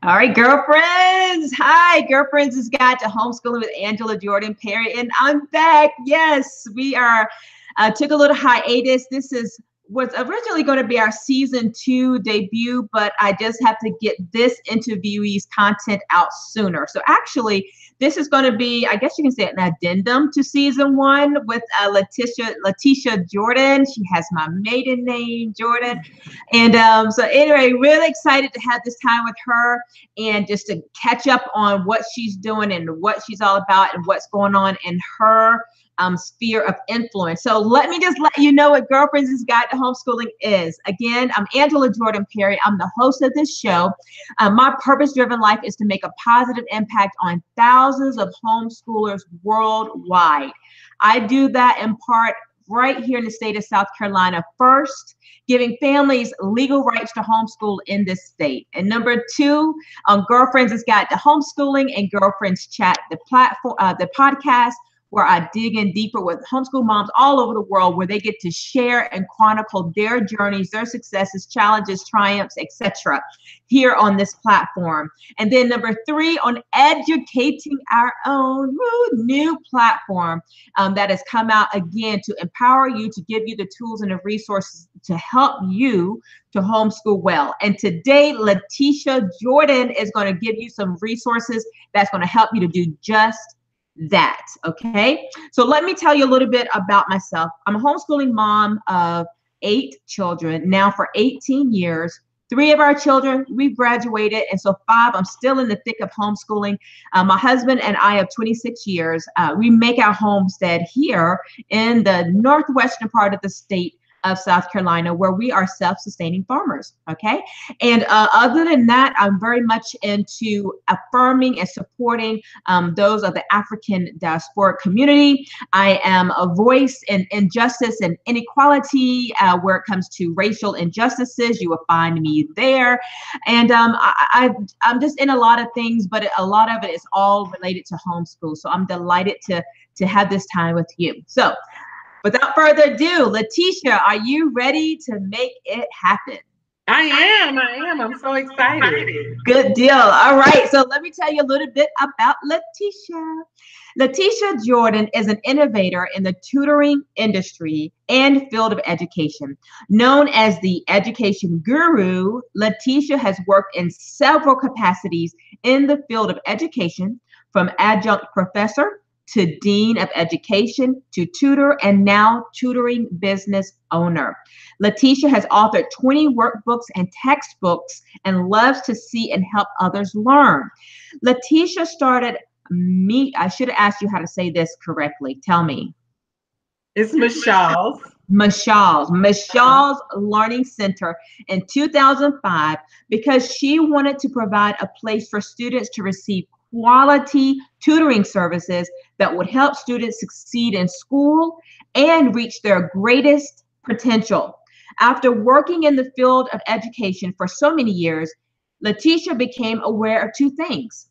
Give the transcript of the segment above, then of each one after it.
All right, girlfriends. Hi, girlfriends. It's Guide to Homeschooling with Angela Jordan Perry, and I'm back. Yes, we are. Took a little hiatus. This is was originally going to be our season 2 debut, but I just have to get this interviewee's content out sooner. So actually, this is going to be, I guess you can say, an addendum to season 1 with LaTishia Jordan. She has my maiden name, Jordan. And so anyway, really excited to have this time with her and just to catch up on what she's doing and what she's all about and what's going on in her sphere of influence. So let me just let you know what Girlfriends' Guide to Homeschooling is. Again, I'm Angela Jordan Perry. I'm the host of this show. My purpose-driven life is to make a positive impact on thousands of homeschoolers worldwide. I do that in part right here in the state of South Carolina first, giving families legal rights to homeschool in this state. And number 2, on Girlfriends' Guide to Homeschooling and Girlfriends Chat, the platform, the podcast, where I dig in deeper with homeschool moms all over the world, where they get to share and chronicle their journeys, their successes, challenges, triumphs, etc. here on this platform. And then number 3, on Educating Our Own, new platform that has come out again to empower you, to give you the tools and the resources to help you to homeschool well. And today, LaTishia Jordan is going to give you some resources that's going to help you to do just that. Okay, so let me tell you a little bit about myself. I'm a homeschooling mom of 8 children now for 18 years. 3 of our children, we've graduated, and so 5, I'm still in the thick of homeschooling. My husband and I of 26 years, we make our homestead here in the northwestern part of the state of South Carolina, where we are self-sustaining farmers. Okay, and other than that, I'm very much into affirming and supporting those of the African diasporic community. I am a voice in injustice and inequality where it comes to racial injustices. You will find me there, and I'm just in a lot of things, but a lot of it is all related to homeschool. So I'm delighted to have this time with you. So without further ado, LaTishia, are you ready to make it happen? I am. I'm so excited. Good deal. All right. So let me tell you a little bit about LaTishia. LaTishia Jordan is an innovator in the tutoring industry and field of education. Known as the education guru, LaTishia has worked in several capacities in the field of education, from adjunct professor to dean of education, to tutor, and now tutoring business owner. LaTishia has authored 20 workbooks and textbooks and loves to see and help others learn. LaTishia started I should have asked you how to say this correctly. Tell me. It's Micheaux. Micheaux's Learning Center in 2005 because she wanted to provide a place for students to receive quality tutoring services that would help students succeed in school and reach their greatest potential. After working in the field of education for so many years, LaTishia became aware of 2 things.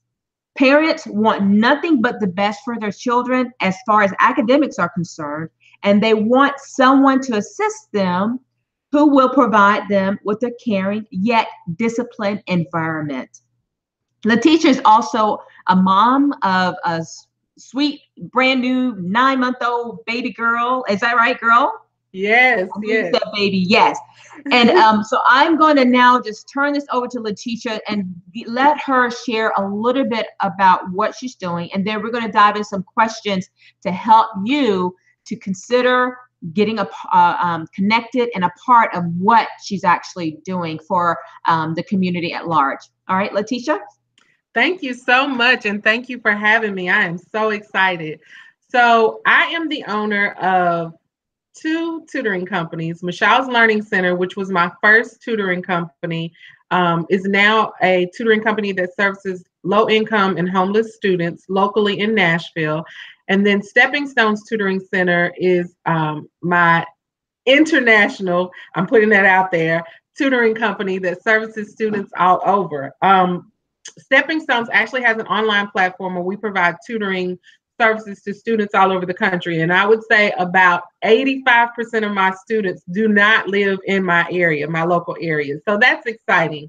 Parents want nothing but the best for their children as far as academics are concerned, and they want someone to assist them who will provide them with a caring yet disciplined environment. LaTishia is also a mom of a sweet, brand new 9-month-old baby girl. Is that right, girl? Yes, yes. Said baby, yes. And so I'm going to now just turn this over to LaTishia and let her share a little bit about what she's doing. And then we're going to dive into some questions to help you to consider getting connected and a part of what she's actually doing for the community at large. All right, LaTishia? Thank you so much, and thank you for having me. I am so excited. So I am the owner of 2 tutoring companies. Micheaux's Learning Center, which was my first tutoring company, is now a tutoring company that services low-income and homeless students locally in Nashville. And then Stepping Stones Tutoring Center is my international, I'm putting that out there, tutoring company that services students all over. Stepping Stones actually has an online platform where we provide tutoring services to students all over the country. And I would say about 85% of my students do not live in my area, my local area. So that's exciting.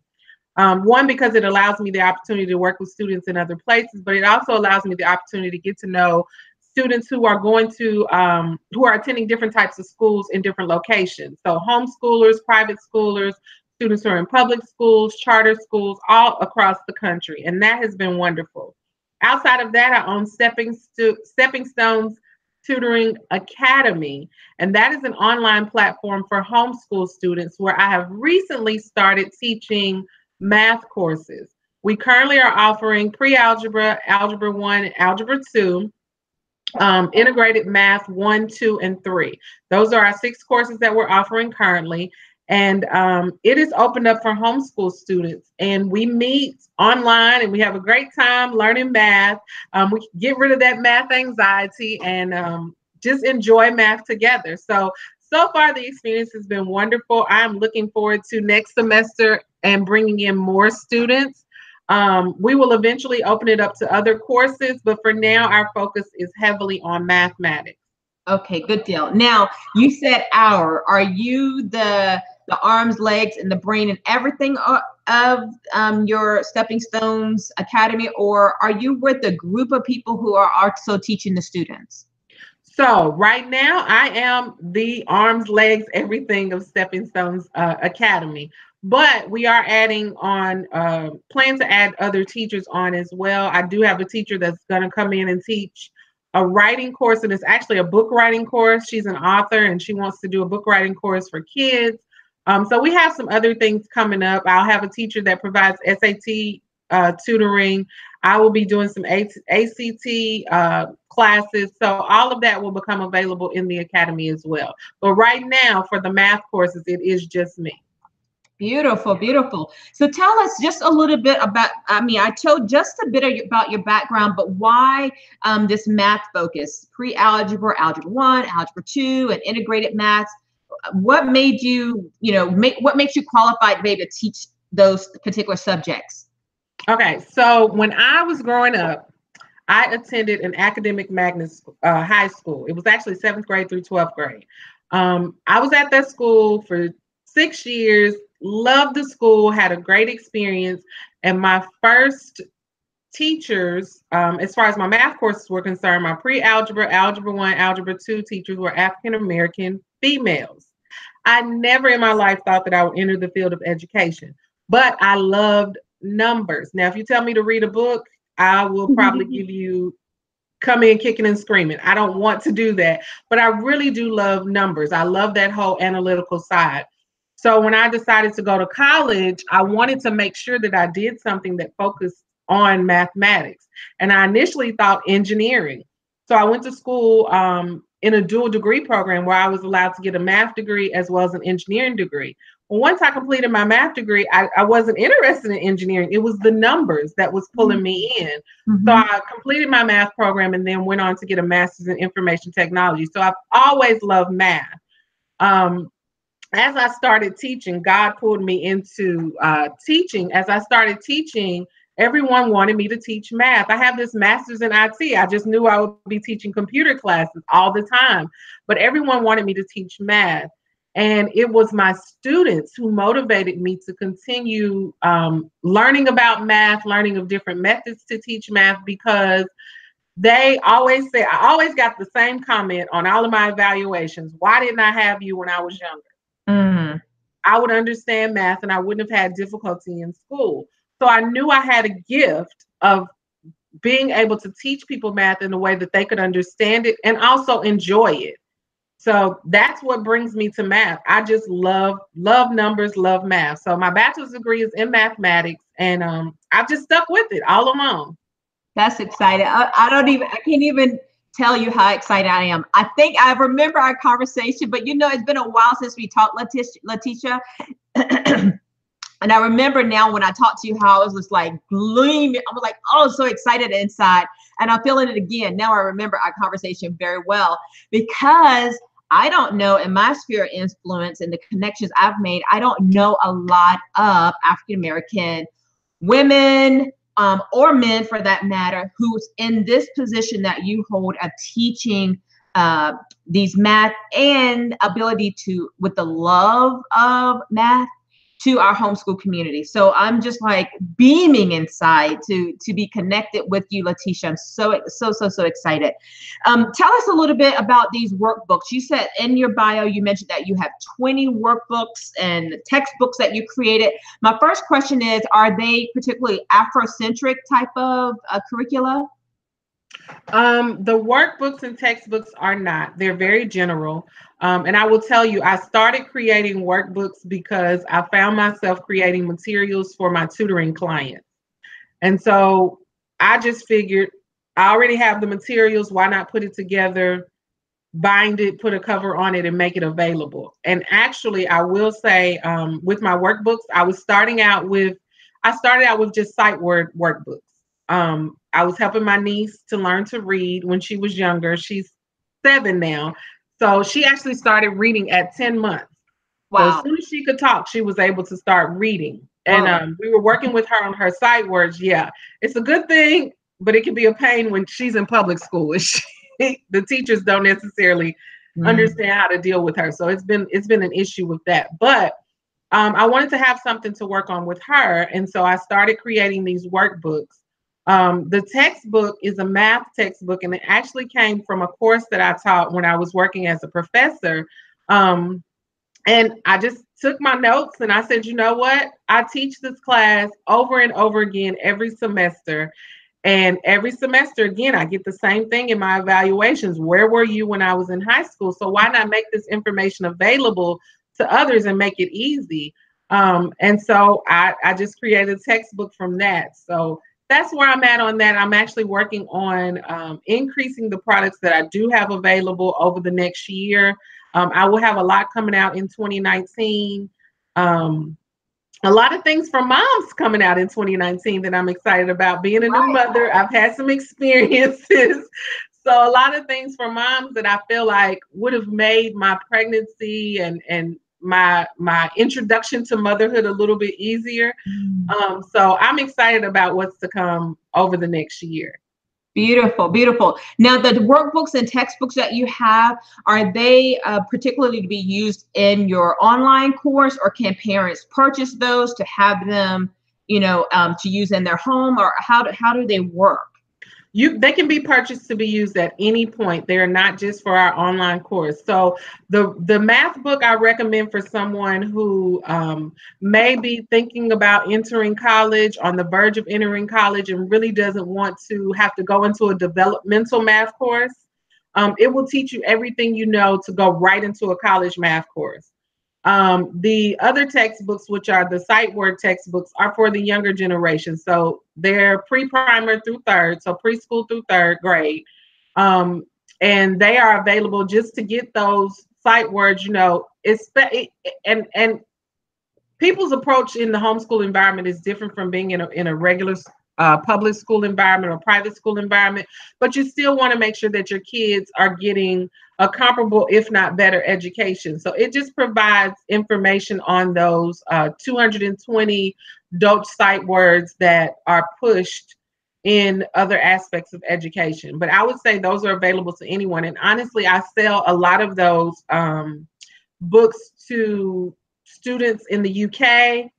One, because it allows me the opportunity to work with students in other places, but it also allows me the opportunity to get to know students who are going to, who are attending different types of schools in different locations. So homeschoolers, private schoolers, students who are in public schools, charter schools, all across the country. And that has been wonderful. Outside of that, I own Stepping Stones Tutoring Academy, and that is an online platform for homeschool students where I have recently started teaching math courses. We currently are offering pre-algebra, algebra 1, and algebra 2, integrated math 1, 2, and 3. Those are our 6 courses that we're offering currently. And it is opened up for homeschool students. And we meet online and we have a great time learning math. We get rid of that math anxiety and just enjoy math together. So far the experience has been wonderful. I'm looking forward to next semester and bringing in more students. We will eventually open it up to other courses, but for now, our focus is heavily on mathematics. Okay, good deal. Now, you said are you the arms, legs, and the brain and everything of your Stepping Stones Academy, or are you with a group of people who are also teaching the students? So right now, I am the arms, legs, everything of Stepping Stones Academy. But we are adding on, plan to add other teachers on as well. I do have a teacher that's going to come in and teach a writing course, and it's actually a book writing course. She's an author, and she wants to do a book writing course for kids. So we have some other things coming up. I'll have a teacher that provides SAT tutoring. I will be doing some ACT classes. So all of that will become available in the academy as well. But right now, for the math courses, it is just me. Beautiful, beautiful. So tell us just a little bit about, I told just a bit about your background, but why this math focus, pre-algebra, algebra 1, algebra 2, and integrated maths? What made you, what makes you qualified to be able to teach those particular subjects? Okay, so when I was growing up, I attended an academic magnet high school. It was actually 7th grade through 12th grade. I was at that school for 6 years, loved the school, had a great experience. And my first teachers, as far as my math courses were concerned, my pre-algebra, algebra 1, algebra 2 teachers were African-American females. I never in my life thought that I would enter the field of education, but I loved numbers. Now, if you tell me to read a book, I will probably give you come in kicking and screaming. I don't want to do that, but I really do love numbers. I love that whole analytical side. So when I decided to go to college, I wanted to make sure that I did something that focused on mathematics. And I initially thought engineering. So I went to school in a dual degree program where I was allowed to get a math degree as well as an engineering degree. Well, once I completed my math degree, I wasn't interested in engineering. It was the numbers that was pulling me in. Mm-hmm. So I completed my math program and then went on to get a master's in information technology. So I've always loved math. As I started teaching, God pulled me into teaching. As I started teaching, everyone wanted me to teach math. I have this master's in IT. I just knew I would be teaching computer classes all the time, but everyone wanted me to teach math. And it was my students who motivated me to continue learning about math, learning of different methods to teach math, because they always say, I always got the same comment on all of my evaluations. Why didn't I have you when I was younger? Mm-hmm. I would understand math and I wouldn't have had difficulty in school. So I knew I had a gift of being able to teach people math in a way that they could understand it and also enjoy it. So that's what brings me to math. I just love numbers, love math. So my bachelor's degree is in mathematics, and I've just stuck with it all along. That's exciting. I can't even tell you how excited I am. I think I remember our conversation, but it's been a while since we talked, LaTishia. And I remember now when I talked to you how I was just like gleaming. I was like, oh, so excited inside. And I'm feeling it again. Now I remember our conversation very well, because I don't know, in my sphere of influence and the connections I've made, I don't know a lot of African-American women or men for that matter, who's in this position that you hold of teaching these math and ability to, with the love of math to our homeschool community. So I'm just like beaming inside to be connected with you, LaTishia. I'm so excited. Tell us a little bit about these workbooks. You said in your bio, you mentioned that you have 20 workbooks and textbooks that you created. My first question is, are they particularly Afrocentric type of curricula? The workbooks and textbooks are not. They're very general. And I will tell you, I started creating workbooks because I found myself creating materials for my tutoring clients. And so I just figured I already have the materials. Why not put it together, bind it, put a cover on it, and make it available? And actually, I will say with my workbooks, I started out with just sight word workbooks. I was helping my niece to learn to read when she was younger. She's 7 now. So she actually started reading at 10 months. Wow. So as soon as she could talk, she was able to start reading. And we were working with her on her sight words. Yeah, it's a good thing, but it can be a pain when she's in public school. The teachers don't necessarily understand how to deal with her. So it's been an issue with that. But I wanted to have something to work on with her. And so I started creating these workbooks. The textbook is a math textbook, and it actually came from a course that I taught when I was working as a professor. And I just took my notes and I said, you know what? I teach this class over and over again every semester. And every semester, again, I get the same thing in my evaluations. Where were you when I was in high school? So why not make this information available to others and make it easy? And so I just created a textbook from that. So that's where I'm at on that. I'm actually working on increasing the products that I do have available over the next year. I will have a lot coming out in 2019. A lot of things for moms coming out in 2019 that I'm excited about. Being a new mother, I've had some experiences. So a lot of things for moms that I feel like would have made my pregnancy and my introduction to motherhood a little bit easier. So I'm excited about what's to come over the next year. Beautiful, beautiful. Now, the workbooks and textbooks that you have, are they particularly to be used in your online course, or can parents purchase those to have them, to use in their home, or how do they work? They can be purchased to be used at any point. They're not just for our online course. So the math book I recommend for someone who may be thinking about entering college, on the verge of entering college, and really doesn't want to have to go into a developmental math course. It will teach you everything you know to go right into a college math course. The other textbooks, which are the sight word textbooks, are for the younger generation. So they're pre-primer through 3rd, so preschool through 3rd grade. And they are available just to get those sight words, and people's approach in the homeschool environment is different from being in a regular public school environment or private school environment, but you still want to make sure that your kids are getting a comparable, if not better, education. So it just provides information on those 220 Dolch sight words that are pushed in other aspects of education. But I would say those are available to anyone. And honestly, I sell a lot of those books to students in the UK,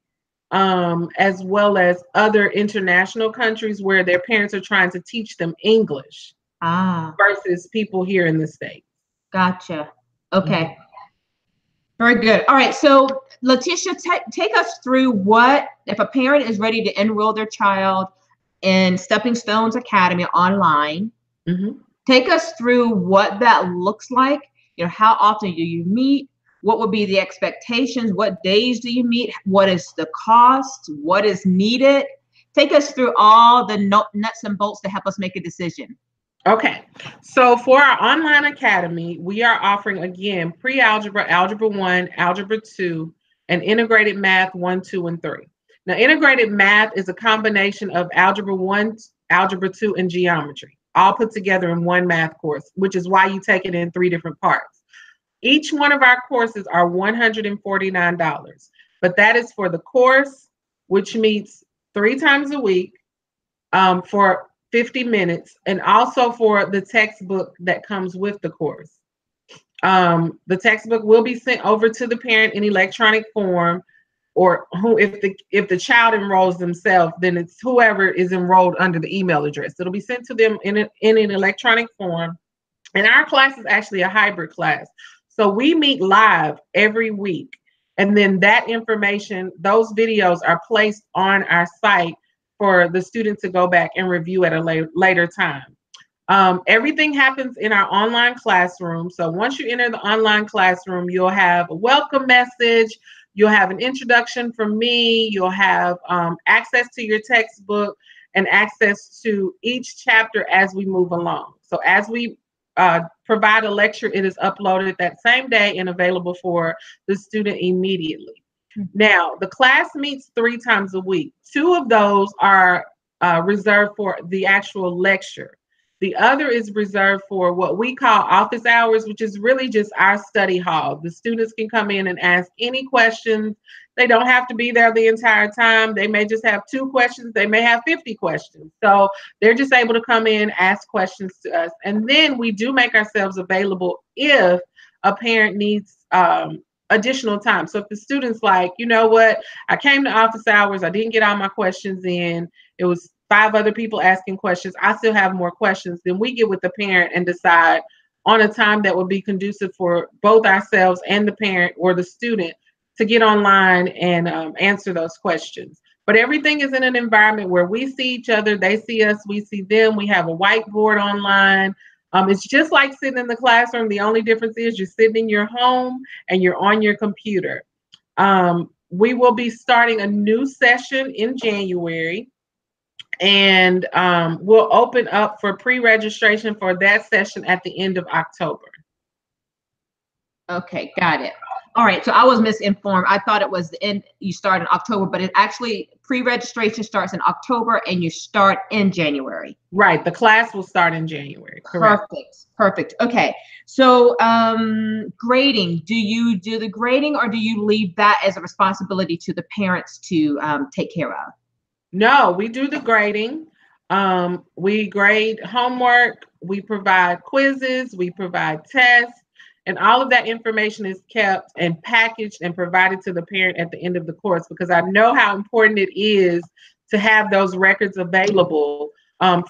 as well as other international countries where their parents are trying to teach them English versus people here in the States. Gotcha. Okay. Very good. All right. So LaTishia, take us through what, if a parent is ready to enroll their child in Stepping Stones Academy online, take us through what that looks like. How often do you meet? What would be the expectations? What days do you meet? What is the cost? What is needed? Take us through all the nuts and bolts to help us make a decision. Okay. So for our online academy, we are offering, again, pre-algebra, algebra 1, algebra 2, and integrated math 1, 2, and 3. Now, integrated math is a combination of algebra 1, algebra 2, and geometry, all put together in one math course, which is why you take it in 3 different parts. Each one of our courses are $149, but that is for the course, which meets 3 times a week for 50 minutes, and also for the textbook that comes with the course. The textbook will be sent over to the parent in electronic form. or who, if the child enrolls themselves, then it's whoever is enrolled under the email address. It'll be sent to them in an electronic form. And our class is actually a hybrid class. So we meet live every week. And then that information, those videos are placed on our site for the student to go back and review at a later time. Everything happens in our online classroom. So once you enter the online classroom, you'll have a welcome message. You'll have an introduction from me. You'll have access to your textbook and access to each chapter as we move along. So as we provide a lecture, it is uploaded that same day and available for the student immediately. Now, the class meets 3 times a week. 2 of those are reserved for the actual lecture. The other is reserved for what we call office hours, which is really just our study hall. The students can come in and ask any questions. They don't have to be there the entire time. They may just have 2 questions. They may have 50 questions. So they're just able to come in, ask questions to us. And then we do make ourselves available if a parent needs additional time. So if the student's like, you know what, I came to office hours, I didn't get all my questions in, it was 5 other people asking questions, I still have more questions, then we get with the parent and decide on a time that would be conducive for both ourselves and the parent or the student to get online and answer those questions. But everything is in an environment where we see each other, they see us, we see them. We have a whiteboard online. It's just like sitting in the classroom. The only difference is you're sitting in your home and you're on your computer. We will be starting a new session in January, and we'll open up for pre-registration for that session at the end of October. Okay, got it. All right, so I was misinformed. I thought it was the end, you start in October, but it actually, pre-registration starts in October and you start in January. Right, the class will start in January. Correct. Perfect. Okay, so grading, do you do the grading or do you leave that as a responsibility to the parents to take care of? No, we do the grading. We grade homework, we provide quizzes, we provide tests. And all of that information is kept and packaged and provided to the parent at the end of the course, because I know how important it is to have those records available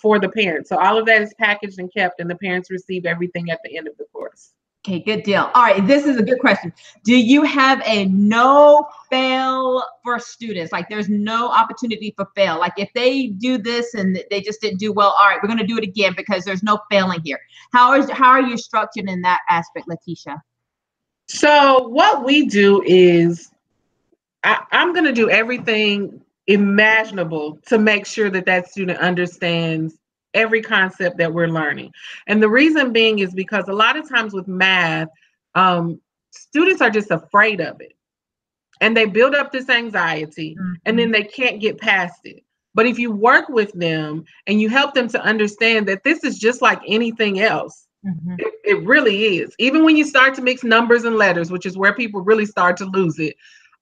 for the parents. So all of that is packaged and kept, and the parents receive everything at the end of the course. Okay, good deal. All right, this is a good question. Do you have a no fail for students? Like there's no opportunity for fail. Like if they do this and they just didn't do well, all right, we're going to do it again because there's no failing here. How are you structured in that aspect, LaTishia? So what we do is I'm going to do everything imaginable to make sure that that student understands every concept that we're learning. And the reason being is because a lot of times with math, students are just afraid of it. And they build up this anxiety, and then they can't get past it. But if you work with them and you help them to understand that this is just like anything else, it really is. Even when you start to mix numbers and letters, which is where people really start to lose it,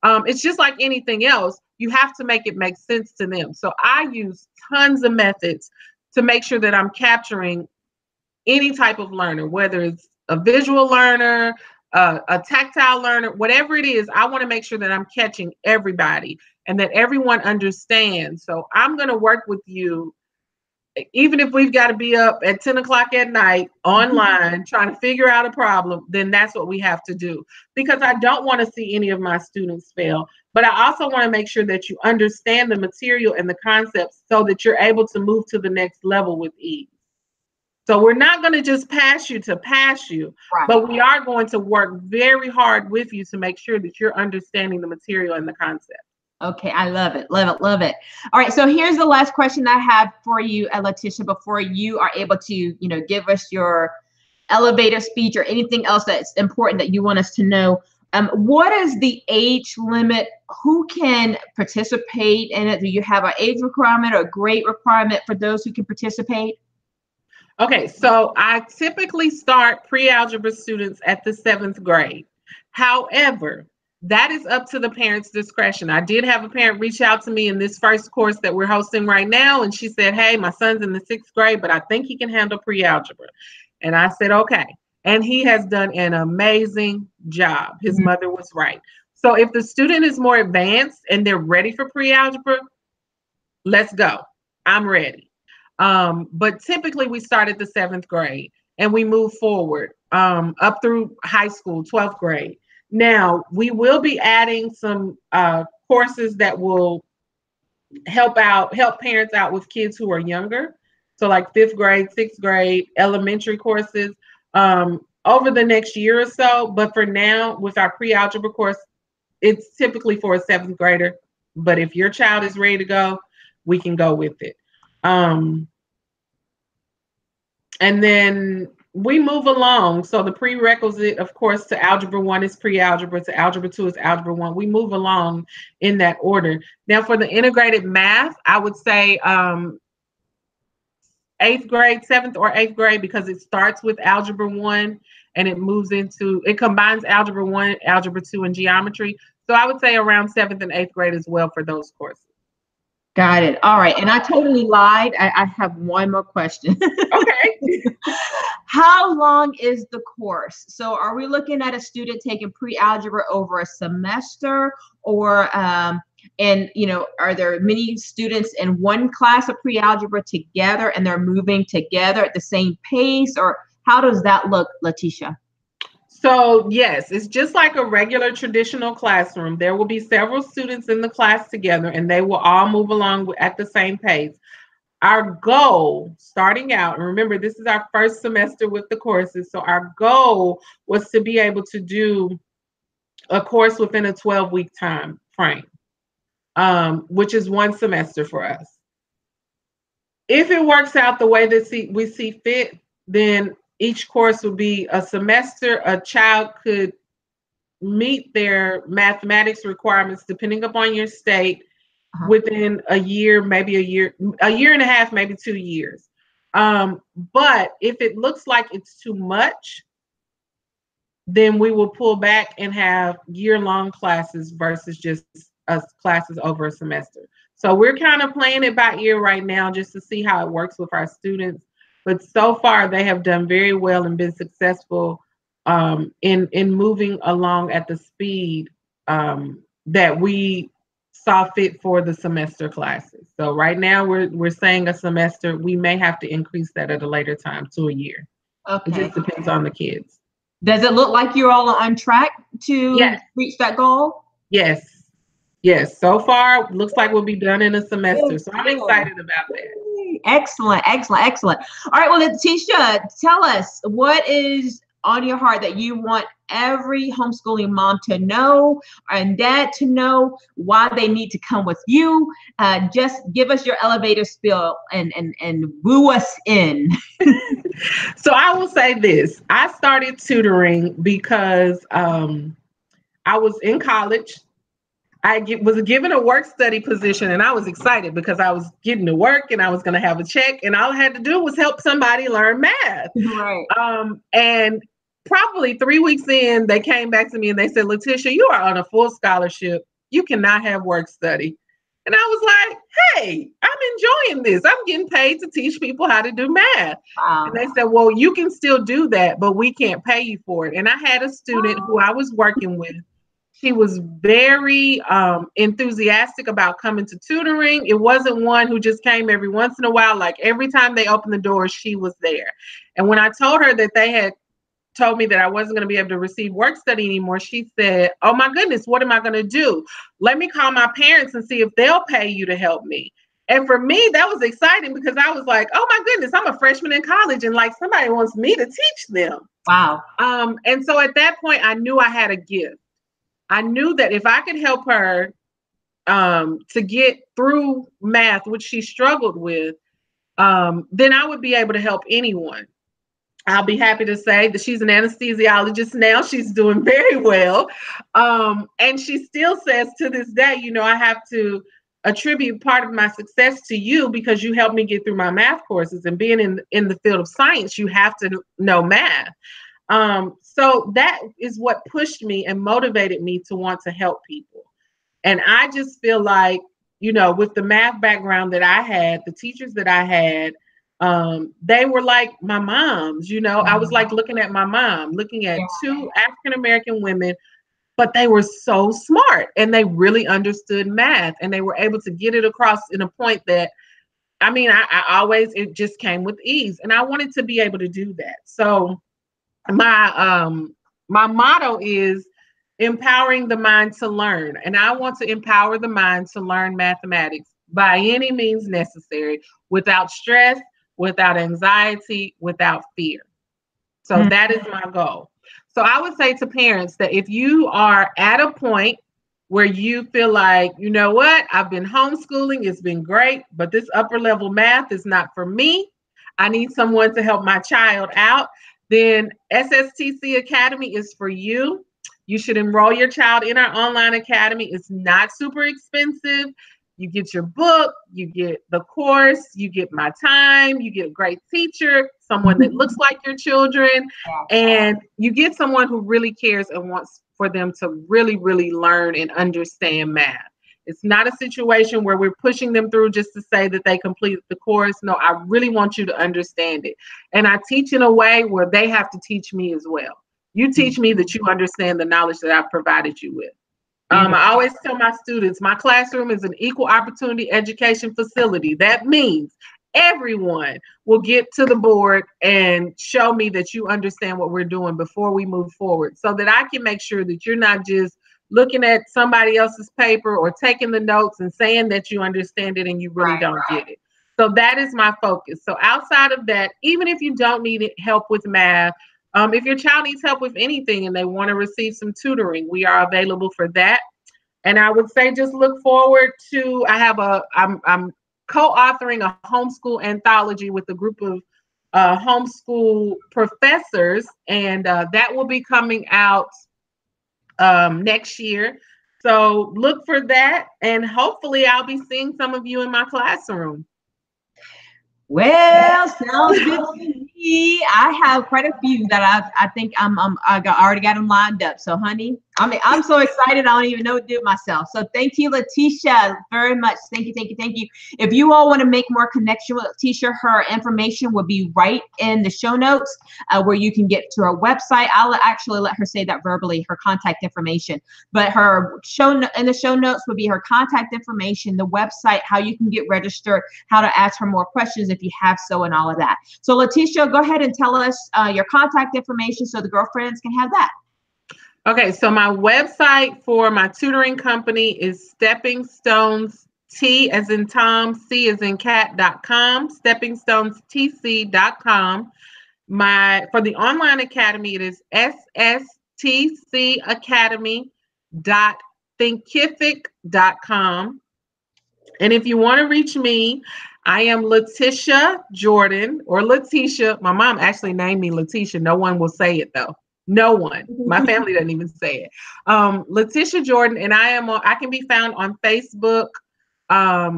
it's just like anything else. You have to make it make sense to them. So I use tons of methods to make sure that I'm capturing any type of learner, whether it's a visual learner, a tactile learner, whatever it is. I want to make sure that I'm catching everybody and that everyone understands. So I'm going to work with you, even if we've got to be up at 10 o'clock at night online trying to figure out a problem, then that's what we have to do. Because I don't want to see any of my students fail, but I also want to make sure that you understand the material and the concepts so that you're able to move to the next level with ease. So we're not going to just pass you to pass you, but we are going to work very hard with you to make sure that you're understanding the material and the concept. Okay, I love it. Love it. All right, so here's the last question I have for you, LaTishia, before you are able to, give us your elevator speech or anything else that's important that you want us to know. What is the age limit? Who can participate in it? Do you have an age requirement or a grade requirement for those who can participate? Okay, so I typically start pre-algebra students at the 7th grade. However, that is up to the parent's discretion. I did have a parent reach out to me in this first course that we're hosting right now, and she said, hey, my son's in the 6th grade, but I think he can handle pre-algebra. And I said, okay. And he has done an amazing job. His mother was right. So if the student is more advanced and they're ready for pre-algebra, let's go. I'm ready. But typically we start at the 7th grade and we move forward up through high school, 12th grade. Now, we will be adding some courses that will help parents out with kids who are younger. So like 5th grade, 6th grade, elementary courses over the next year or so. But for now, with our pre-algebra course, it's typically for a 7th grader. But if your child is ready to go, we can go with it. And then we move along. So the prerequisite, of course, to Algebra 1 is pre-algebra, to Algebra 2 is Algebra 1. We move along in that order. Now for the integrated math, I would say 8th grade, 7th or 8th grade, because it starts with Algebra 1 and it combines Algebra 1, Algebra 2, and geometry. So I would say around 7th and 8th grade as well for those courses. Got it. All right. And I totally lied. I have one more question. Okay. How long is the course? So are we looking at a student taking pre-algebra over a semester, or and are there many students in one class of pre-algebra together and they're moving together at the same pace, or how does that look, LaTishia? So yes, it's just like a regular traditional classroom. There will be several students in the class together and they will all move along at the same pace. Our goal starting out, and remember, this is our first semester with the courses. So our goal was to be able to do a course within a 12-week time frame, which is one semester for us. If it works out the way that we see fit, then each course will be a semester. A child could meet their mathematics requirements, depending upon your state, within a year, maybe a year and a half, maybe 2 years. But if it looks like it's too much, then we will pull back and have year-long classes versus just classes over a semester. So we're kind of playing it by ear right now just to see how it works with our students. But so far, they have done very well and been successful in moving along at the speed that we saw fit for the semester classes. So right now, we're saying a semester. We may have to increase that at a later time to a year. Okay. It just depends on the kids. Does it look like you're all on track to reach that goal? Yes. Yes. So far, looks like we'll be done in a semester. So I'm excited about that. Excellent, excellent, excellent. All right, well, LaTishia, tell us, what is on your heart that you want every homeschooling mom to know and dad to know, why they need to come with you? Just give us your elevator spiel and woo us in. So I will say this. I started tutoring because I was in college. I was given a work study position and I was excited because I was getting to work and I was going to have a check and all I had to do was help somebody learn math. Right. And probably 3 weeks in, they came back to me and they said, LaTishia, you are on a full scholarship. You cannot have work study. And I was like, hey, I'm enjoying this. I'm getting paid to teach people how to do math. Wow. And they said, well, you can still do that, but we can't pay you for it. And I had a student who I was working with. She was very enthusiastic about coming to tutoring. It wasn't one who just came every once in a while. Like every time they opened the door, she was there. And when I told her that they had told me that I wasn't going to be able to receive work study anymore, she said, oh my goodness, what am I going to do? Let me call my parents and see if they'll pay you to help me. And for me, that was exciting because I was like, oh my goodness, I'm a freshman in college and like somebody wants me to teach them. Wow. And so at that point, I knew I had a gift. I knew that if I could help her to get through math, which she struggled with, then I would be able to help anyone. I'll be happy to say that she's an anesthesiologist now. She's doing very well. And she still says to this day, I have to attribute part of my success to you because you helped me get through my math courses. And being in the field of science, you have to know math. So that is what pushed me and motivated me to want to help people. And I just feel like, with the math background that I had, the teachers that I had, they were like my moms. I was like looking at my mom, looking at two African-American women but they were so smart and they really understood math and they were able to get it across in a point that, I mean, I always, it just came with ease, and I wanted to be able to do that. So my motto is empowering the mind to learn, and I want to empower the mind to learn mathematics by any means necessary, without stress, without anxiety, without fear. So that is my goal. So I would say to parents that if you are at a point where you feel like, you know what, I've been homeschooling, it's been great, but this upper level math is not for me, I need someone to help my child out, then SSTC Academy is for you. You should enroll your child in our online academy. It's not super expensive. You get your book, you get the course, you get my time, you get a great teacher, someone that looks like your children, and you get someone who really cares and wants for them to really, really learn and understand math. It's not a situation where we're pushing them through just to say that they completed the course. No, I really want you to understand it. And I teach in a way where they have to teach me as well. You teach me that you understand the knowledge that I've provided you with. I always tell my students, my classroom is an equal opportunity education facility. That means everyone will get to the board and show me that you understand what we're doing before we move forward, so that I can make sure that you're not just looking at somebody else's paper or taking the notes and saying that you understand it and you really don't get it. So that is my focus. So outside of that, even if you don't need help with math, if your child needs help with anything and they want to receive some tutoring, we are available for that. And I would say just look forward to, I'm co-authoring a homeschool anthology with a group of homeschool professors, and that will be coming out next year. So look for that, and hopefully I'll be seeing some of you in my classroom. Well, sounds good to me. I have quite a few that I think I already got them lined up. So, honey, I'm so excited. I don't even know what to do myself. So, thank you, LaTishia, very much. Thank you, thank you, thank you. If you all want to make more connection with LaTishia, her information will be right in the show notes, where you can get to her website. I'll actually let her say that verbally, her contact information. But her in the show notes will be her contact information, the website, how you can get registered, how to ask her more questions if you have so, and all of that. So, LaTishia, go ahead and tell us your contact information so the girlfriends can have that. Okay, so my website for my tutoring company is Stepping Stones, T as in Tom, C as in cat.com, steppingstones.tc.com. For the online academy, it is sstcacademy.thinkific.com. And if you want to reach me, I am LaTishia Jordan, or LaTishia. My mom actually named me LaTishia. No one will say it though. No one. My family doesn't even say it. LaTishia Jordan, and I can be found on Facebook. I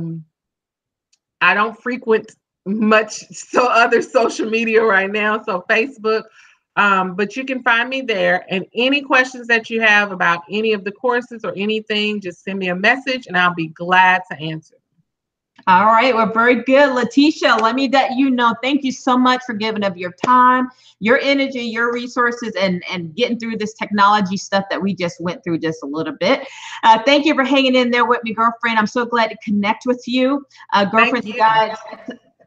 don't frequent much other social media right now, so Facebook. But you can find me there. And any questions that you have about any of the courses or anything, just send me a message and I'll be glad to answer. All right, well, very good. LaTishia, let me let you know, thank you so much for giving up your time, your energy, your resources, and getting through this technology stuff that we just went through just a little bit. Thank you for hanging in there with me, girlfriend. I'm so glad to connect with you. Girlfriends, you guys.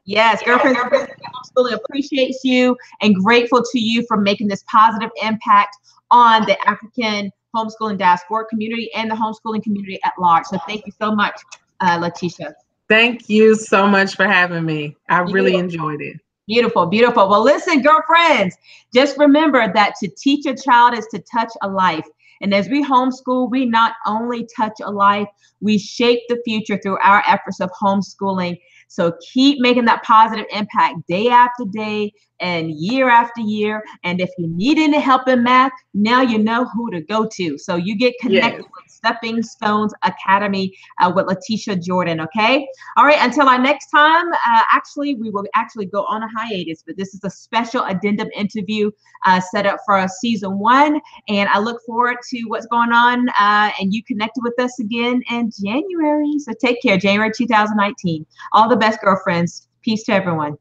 Yes, girlfriends, Homeschooling appreciates you and grateful to you for making this positive impact on the African homeschooling diaspora community and the homeschooling community at large. So thank you so much, LaTishia. Thank you so much for having me. I really enjoyed it. Beautiful, beautiful. Well, listen, girlfriends, just remember that to teach a child is to touch a life. And as we homeschool, we not only touch a life, we shape the future through our efforts of homeschooling. So keep making that positive impact day after day and year after year. And if you need any help in math, now you know who to go to. So you get connected with Stepping Stones Academy with LaTishia Jordan, okay? All right, until our next time, we will go on a hiatus, but this is a special addendum interview set up for season 1. And I look forward to what's going on, and you connected with us again in January. So take care, January 2019. All the best, girlfriends. Peace to everyone.